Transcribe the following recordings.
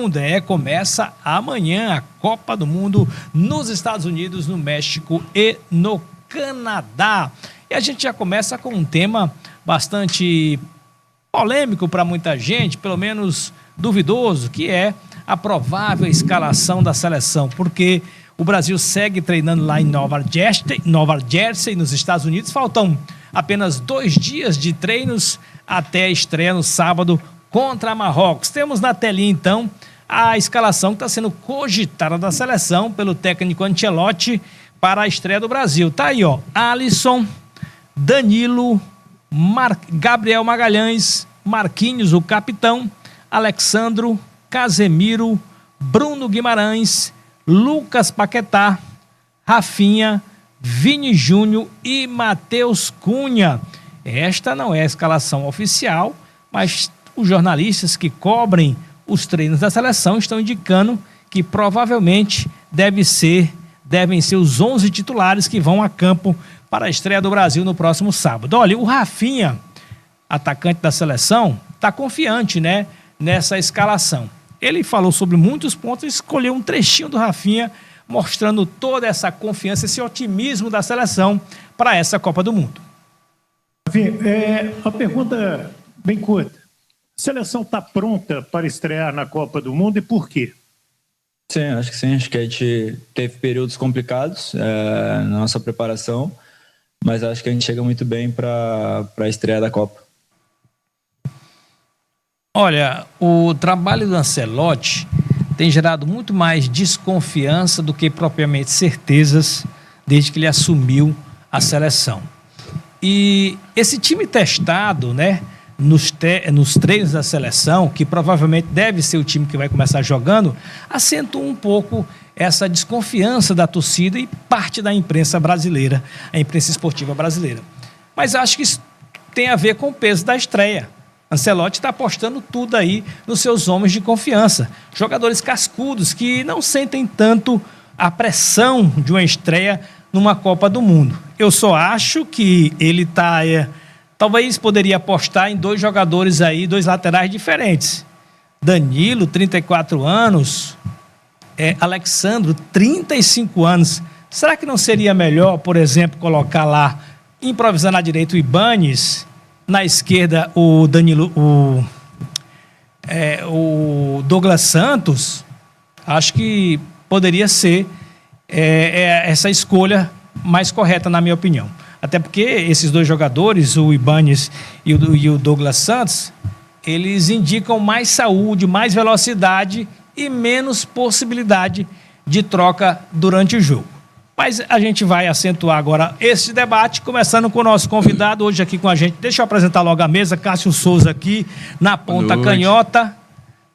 Mundo. Começa amanhã a Copa do Mundo nos Estados Unidos, no México e no Canadá. E a gente já começa com um tema bastante polêmico para muita gente, pelo menos duvidoso, que é a provável escalação da seleção, porque o Brasil segue treinando lá em Nova Jersey, nos Estados Unidos. Faltam apenas 2 dias de treinos até a estreia no sábado contra Marrocos. Temos na telinha, então, a escalação que está sendo cogitada da seleção pelo técnico Ancelotti para a estreia do Brasil. Tá aí, ó, Alisson, Danilo, Gabriel Magalhães, Marquinhos, o capitão, Alexandro, Casemiro, Bruno Guimarães, Lucas Paquetá, Rafinha, Vini Júnior e Matheus Cunha. Esta não é a escalação oficial, mas os jornalistas que cobrem os treinos da seleção estão indicando que provavelmente devem ser os 11 titulares que vão a campo para a estreia do Brasil no próximo sábado. Olha, o Rafinha, atacante da seleção, está confiante, né, nessa escalação. Ele falou sobre muitos pontos e escolheu um trechinho do Rafinha, mostrando toda essa confiança, esse otimismo da seleção para essa Copa do Mundo. Uma pergunta bem curta. A seleção está pronta para estrear na Copa do Mundo e por quê? Sim, acho que sim. Acho que a gente teve períodos complicados na nossa preparação, mas acho que a gente chega muito bem para a estreia da Copa. Olha, o trabalho do Ancelotti tem gerado muito mais desconfiança do que propriamente certezas desde que ele assumiu a seleção. E esse time testado, né, nos treinos da seleção, que provavelmente deve ser o time que vai começar jogando, acentua um pouco essa desconfiança da torcida e parte da imprensa brasileira, a imprensa esportiva brasileira. Mas acho que isso tem a ver com o peso da estreia. Ancelotti está apostando tudo aí nos seus homens de confiança. Jogadores cascudos que não sentem tanto a pressão de uma estreia numa Copa do Mundo. Eu só acho que ele talvez poderia apostar em 2 jogadores aí, 2 laterais diferentes. Danilo, 34 anos, Alexandro, 35 anos. Será que não seria melhor, por exemplo, colocar lá, improvisar na direita o Ibanes, na esquerda o Danilo, o Douglas Santos? Acho que poderia ser essa escolha mais correta, na minha opinião. Até porque esses 2 jogadores, o Ibanes e o Douglas Santos, eles indicam mais saúde, mais velocidade e menos possibilidade de troca durante o jogo. Mas a gente vai acentuar agora esse debate, começando com o nosso convidado hoje aqui com a gente. Deixa eu apresentar logo a mesa, Cássio Souza aqui na ponta canhota.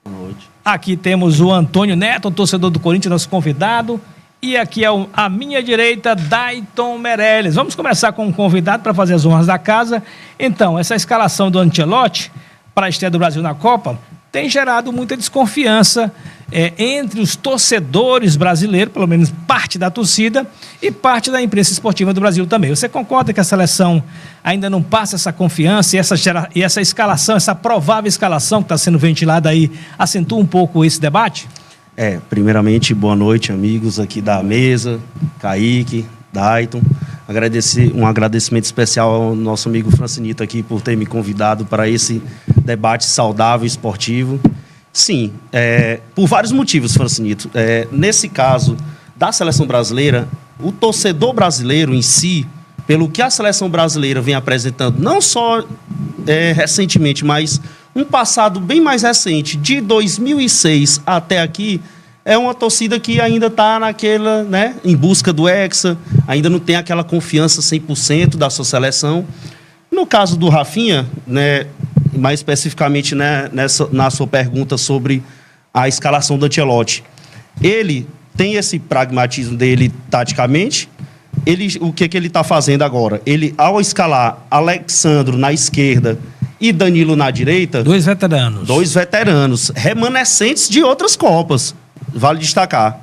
Boa noite. Aqui temos o Antônio Neto, torcedor do Corinthians, nosso convidado. E aqui à minha direita, Dayton Meirelles. Vamos começar com um convidado para fazer as honras da casa. Então, essa escalação do Ancelotti para a estreia do Brasil na Copa tem gerado muita desconfiança entre os torcedores brasileiros, pelo menos parte da torcida, e parte da imprensa esportiva do Brasil também. Você concorda que a seleção ainda não passa essa confiança e essa escalação, essa provável escalação que está sendo ventilada aí, acentua um pouco esse debate? Primeiramente, boa noite, amigos aqui da mesa, Kaique, Dayton. Um agradecimento especial ao nosso amigo Francinito aqui por ter me convidado para esse debate saudável e esportivo. Sim, por vários motivos, Francinito. Nesse caso da seleção brasileira, o torcedor brasileiro em si, pelo que a seleção brasileira vem apresentando, não só recentemente, mas um passado bem mais recente, de 2006 até aqui, é uma torcida que ainda está naquela, né, em busca do Hexa, ainda não tem aquela confiança 100% da sua seleção. No caso do Rafinha, né, mais especificamente, né, na sua pergunta sobre a escalação do Ancelotti, ele tem esse pragmatismo dele taticamente. O que ele está fazendo agora? Ele, ao escalar Alexandro na esquerda e Danilo na direita... 2 veteranos. 2 veteranos, remanescentes de outras Copas, vale destacar.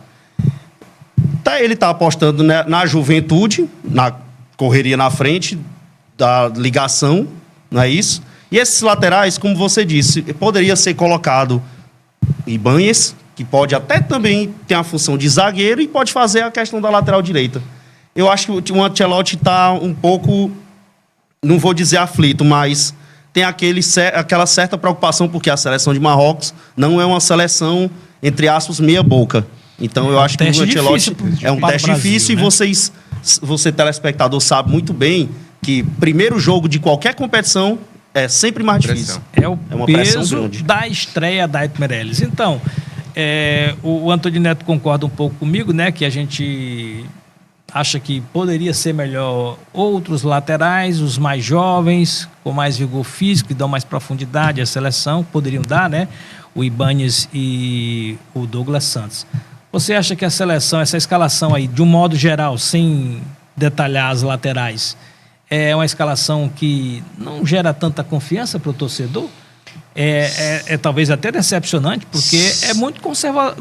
Ele está apostando na juventude, na correria na frente, da ligação, não é isso? E esses laterais, como você disse, poderia ser colocado Ibáñez, que pode até também ter a função de zagueiro e pode fazer a questão da lateral direita. Eu acho que o Ancelotti está um pouco, não vou dizer aflito, mas tem aquela certa preocupação, porque a seleção de Marrocos não é uma seleção, entre aspas, meia boca. Então eu acho que o Ancelotti é um teste difícil, né? E você, telespectador, sabe muito bem que primeiro jogo de qualquer competição é sempre mais difícil. É uma pressão peso grande da estreia da Ayrton Meirelles. Então, o Antônio Neto concorda um pouco comigo, né? Que a gente acha que poderia ser melhor outros laterais, os mais jovens, com mais vigor físico, que dão mais profundidade à seleção, poderiam dar, né? O Ibáñez e o Douglas Santos. Você acha que a seleção, essa escalação aí, de um modo geral, sem detalhar as laterais, é uma escalação que não gera tanta confiança para o torcedor? É talvez até decepcionante, porque é muito conservador.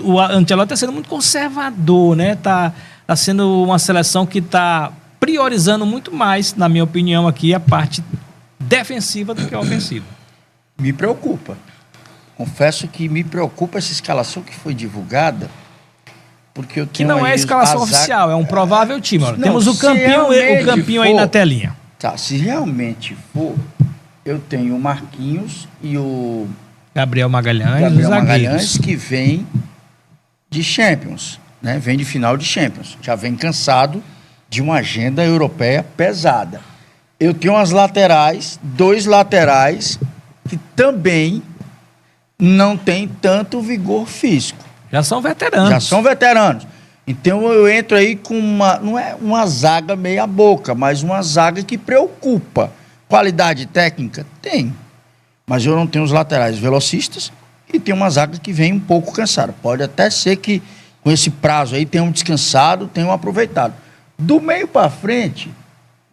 O Ancelotti está sendo muito conservador, né? Tá sendo uma seleção que está priorizando muito mais, na minha opinião, aqui, a parte defensiva do que a ofensiva. Me preocupa. Confesso que me preocupa essa escalação que foi divulgada, porque eu tenho que não é a escalação oficial, é um provável time. Não, temos o campinho aí na telinha. Tá, se realmente for, eu tenho o Marquinhos e o Gabriel Magalhães, que vem de Champions, né? Vem de final de Champions. Já vem cansado de uma agenda europeia pesada. Eu tenho dois laterais que também não tem tanto vigor físico. Já são veteranos. Então eu entro aí com não é uma zaga meia boca, mas uma zaga que preocupa. Qualidade técnica? Tem. Mas eu não tenho os laterais velocistas e tenho uma zaga que vem um pouco cansada. Pode até ser que com esse prazo aí tenham descansado, tenham aproveitado. Do meio para frente,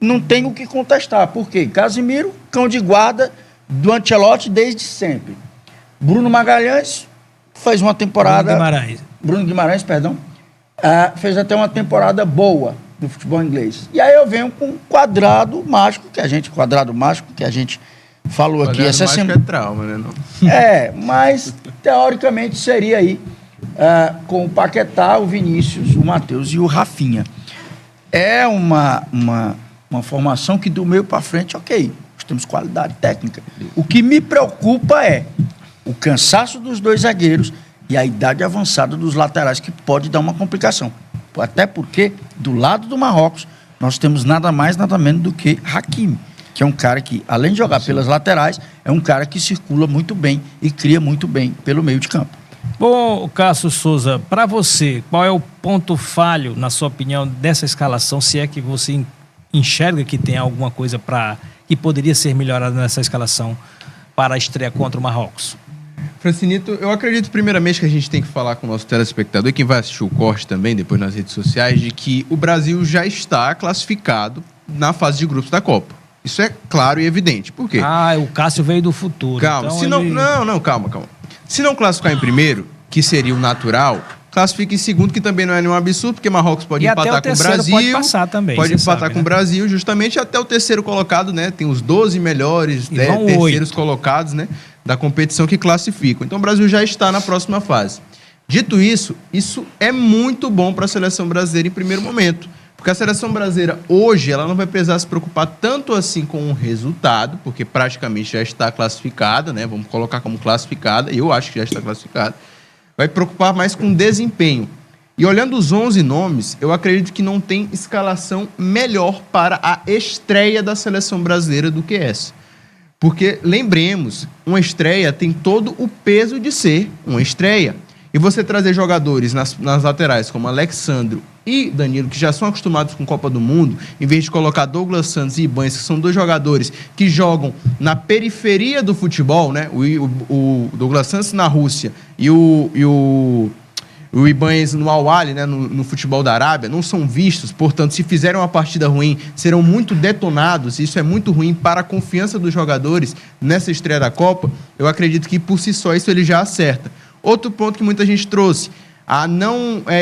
não tem o que contestar. Por quê? Casimiro, cão de guarda do Ancelotti desde sempre. Bruno Magalhães fez uma temporada... Bruno Guimarães, perdão. Fez até uma temporada boa do futebol inglês. E aí eu venho com um quadrado mágico que a gente falou aqui essa semana. É trauma, né? Não? Mas teoricamente seria aí com o Paquetá, o Vinícius, o Matheus e o Rafinha. É uma formação que do meio para frente, ok, nós temos qualidade técnica. O que me preocupa é o cansaço dos dois zagueiros e a idade avançada dos laterais, que pode dar uma complicação. Até porque, do lado do Marrocos, nós temos nada mais, nada menos do que Hakimi, que é um cara que, além de jogar pelas laterais, é um cara que circula muito bem e cria muito bem pelo meio de campo. Bom, Cássio Souza, para você, qual é o ponto falho, na sua opinião, dessa escalação, se é que você enxerga que tem alguma coisa que poderia ser melhorada nessa escalação para a estreia contra o Marrocos? Francinito, eu acredito primeiramente que a gente tem que falar com o nosso telespectador, e quem vai assistir o corte também, depois nas redes sociais, de que o Brasil já está classificado na fase de grupos da Copa. Isso é claro e evidente. Por quê? O Cássio veio do futuro. Calma, então calma. Se não classificar em primeiro, que seria o natural, classifica em segundo, que também não é nenhum absurdo, porque Marrocos pode empatar com o Brasil. Pode passar também. Pode empatar com o Brasil, justamente até o terceiro colocado, né? Tem os 12 melhores terceiros colocados, né? Da competição que classificam. Então o Brasil já está na próxima fase. Dito isso, isso é muito bom para a seleção brasileira em primeiro momento. Porque a seleção brasileira hoje, ela não vai precisar se preocupar tanto assim com o resultado, porque praticamente já está classificada, né? Vamos colocar como classificada, eu acho que já está classificada. Vai preocupar mais com o desempenho. E olhando os 11 nomes, eu acredito que não tem escalação melhor para a estreia da seleção brasileira do que essa. Porque, lembremos, uma estreia tem todo o peso de ser uma estreia. E você trazer jogadores nas laterais, como Alexandro e Danilo, que já são acostumados com Copa do Mundo, em vez de colocar Douglas Santos e Ibáñez, que são dois jogadores que jogam na periferia do futebol, né? O Douglas Santos na Rússia e o Ibáñez no Al-Ahly, né, no futebol da Arábia, não são vistos, portanto, se fizerem uma partida ruim, serão muito detonados, e isso é muito ruim para a confiança dos jogadores nessa estreia da Copa. Eu acredito que, por si só, isso ele já acerta. Outro ponto que muita gente trouxe, a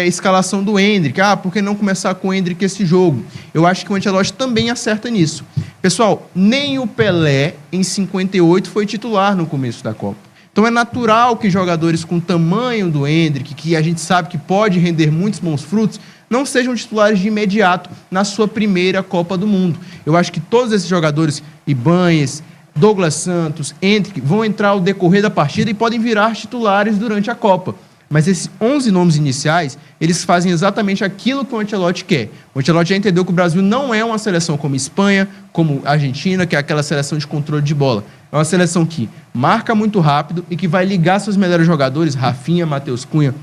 escalação do Endrick. Por que não começar com o Endrick esse jogo? Eu acho que o Ancelotti também acerta nisso. Pessoal, nem o Pelé, em 58, foi titular no começo da Copa. Então é natural que jogadores com o tamanho do Endrick, que a gente sabe que pode render muitos bons frutos, não sejam titulares de imediato na sua primeira Copa do Mundo. Eu acho que todos esses jogadores, Ibanez, Douglas Santos, Endrick, vão entrar ao decorrer da partida e podem virar titulares durante a Copa. Mas esses 11 nomes iniciais, eles fazem exatamente aquilo que o Ancelotti quer. O Ancelotti já entendeu que o Brasil não é uma seleção como Espanha, como Argentina, que é aquela seleção de controle de bola. É uma seleção que marca muito rápido e que vai ligar seus melhores jogadores, Rafinha, Matheus Cunha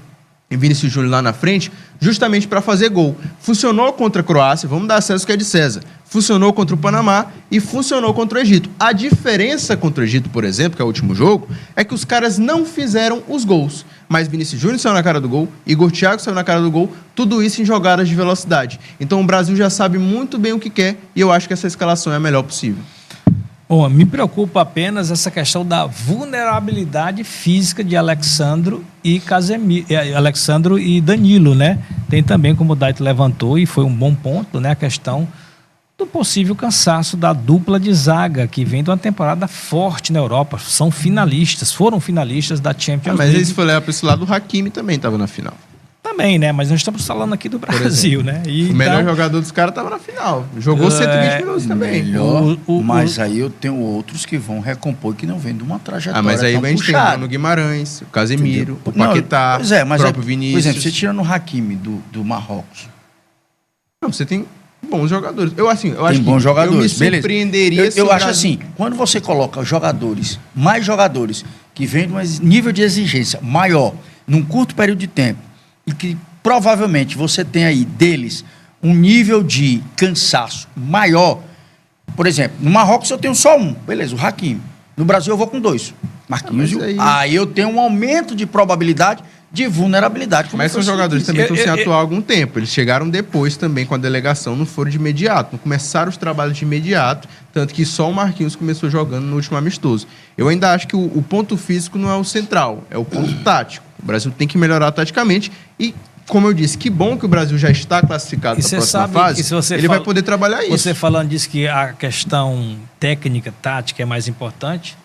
e Vinícius Júnior lá na frente, justamente para fazer gol. Funcionou contra a Croácia, vamos dar acesso que é de César. Funcionou contra o Panamá e funcionou contra o Egito. A diferença contra o Egito, por exemplo, que é o último jogo, é que os caras não fizeram os gols. Mas Vinícius Júnior saiu na cara do gol, Igor Thiago saiu na cara do gol, tudo isso em jogadas de velocidade. Então o Brasil já sabe muito bem o que quer e eu acho que essa escalação é a melhor possível. Bom, me preocupa apenas essa questão da vulnerabilidade física de Alexandro e Danilo, né? Tem também, como o Daito levantou, e foi um bom ponto, né? A questão do possível cansaço da dupla de zaga, que vem de uma temporada forte na Europa. Foram finalistas da Champions League. Mas se for levar para esse lado, o Hakimi também estava na final. Também, né? Mas nós estamos falando aqui do Brasil, né? O melhor jogador dos caras estava na final. Jogou 120 minutos também. Mas aí eu tenho outros que vão recompor que não vêm de uma trajetória mas aí tão a gente tem o Bruno Guimarães, o Casemiro, o Paquetá, o próprio Vinícius. Por exemplo, você tira no Hakimi do Marrocos. Não, você tem bons jogadores. Eu acho bons jogadores. Eu me surpreenderia eu acho assim, quando você coloca mais jogadores que vêm de um nível de exigência maior, num curto período de tempo, e que provavelmente você tem aí deles um nível de cansaço maior. Por exemplo, no Marrocos eu tenho só um, beleza, o Hakimi. No Brasil eu vou com 2, Marquinhos. Aí eu tenho um aumento de probabilidade de vulnerabilidade. Mas são jogadores também que estão sem atuar há algum tempo. Eles chegaram depois também com a delegação, não foram de imediato. Não começaram os trabalhos de imediato, tanto que só o Marquinhos começou jogando no último amistoso. Eu ainda acho que o ponto físico não é o central, é o ponto tático. O Brasil tem que melhorar taticamente e, como eu disse, que bom que o Brasil já está classificado para a próxima fase, ele vai poder trabalhar isso. Você falando disso que a questão técnica, tática é mais importante,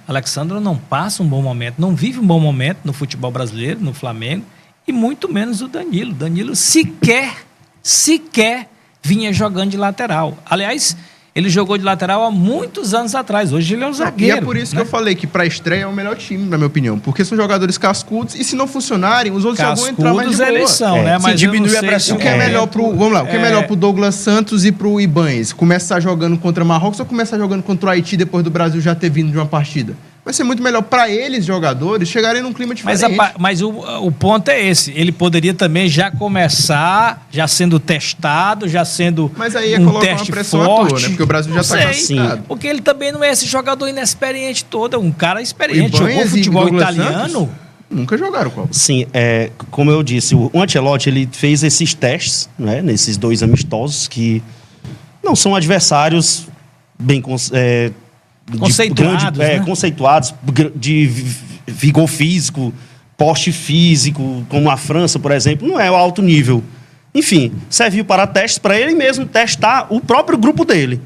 Alexandre não passa um bom momento, não vive um bom momento no futebol brasileiro, no Flamengo, e muito menos o Danilo. Danilo sequer vinha jogando de lateral. Aliás, ele jogou de lateral há muitos anos atrás. Hoje ele é um zagueiro. E é por isso que eu falei que para a estreia é o melhor time, na minha opinião. Porque são jogadores cascudos e se não funcionarem, os outros já vão entrar mais de boa. Eleição, né? Mas diminui a pressão. O que é melhor o que é melhor pro Douglas Santos e pro Ibanez? Começar jogando contra Marrocos ou começar jogando contra o Haiti depois do Brasil já ter vindo de uma partida? Vai ser muito melhor para eles, jogadores, chegarem num clima diferente. Mas o ponto é esse. Ele poderia também já começar, já sendo testado, já sendo mas aí é um colocar teste uma pressão forte. à toa, né? Porque o Brasil já está classificado. Porque ele também não é esse jogador inexperiente todo. É um cara experiente. Jogou futebol italiano. Santos nunca jogaram Copa. Sim, como eu disse, o Ancelotti ele fez esses testes, né, nesses 2 amistosos que não são adversários bem conceituados, conceituados, de vigor físico, porte físico, como a França, por exemplo, não é o alto nível. Enfim, serviu para testes, para ele mesmo testar o próprio grupo dele.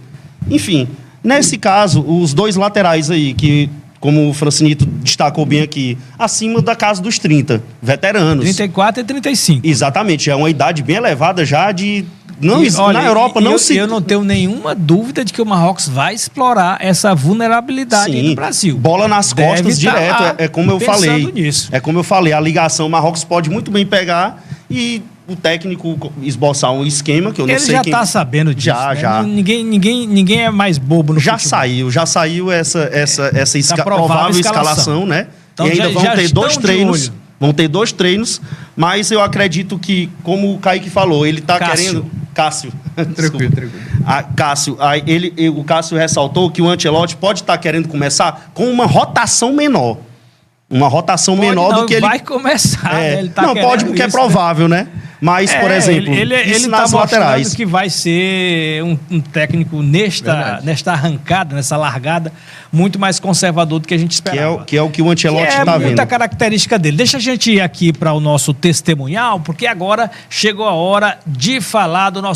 Enfim, nesse caso, os 2 laterais aí, que, como o Francinito destacou bem aqui, acima da casa dos 30, veteranos. 34 e 35. Exatamente, é uma idade bem elevada já de... na Europa eu não tenho nenhuma dúvida de que o Marrocos vai explorar essa vulnerabilidade do Brasil. Bola nas costas direto, é como eu falei. Nisso. É como eu falei, a ligação o Marrocos pode muito bem pegar e o técnico esboçar um esquema que eu não sei quem... Ele já está sabendo disso. Já. Ninguém é mais bobo no futebol. Já saiu essa provável escalação, né? Então, e ainda vão ter 2 treinos. Vão ter 2 treinos, mas eu acredito que, como o Kaique falou, ele está querendo... Cássio. Tranquilo. O Cássio ressaltou que o Ancelotti pode estar querendo começar com uma rotação menor. Uma rotação menor do que ele... Vai começar, né? Ele não, pode porque é provável, né? Mas, por exemplo, ele nas tá laterais... que vai ser um técnico nesta arrancada, nessa largada, muito mais conservador do que a gente esperava. Que é o que o Ancelotti está vendo. É muita característica dele. Deixa a gente ir aqui para o nosso testemunhal, porque agora chegou a hora de falar do nosso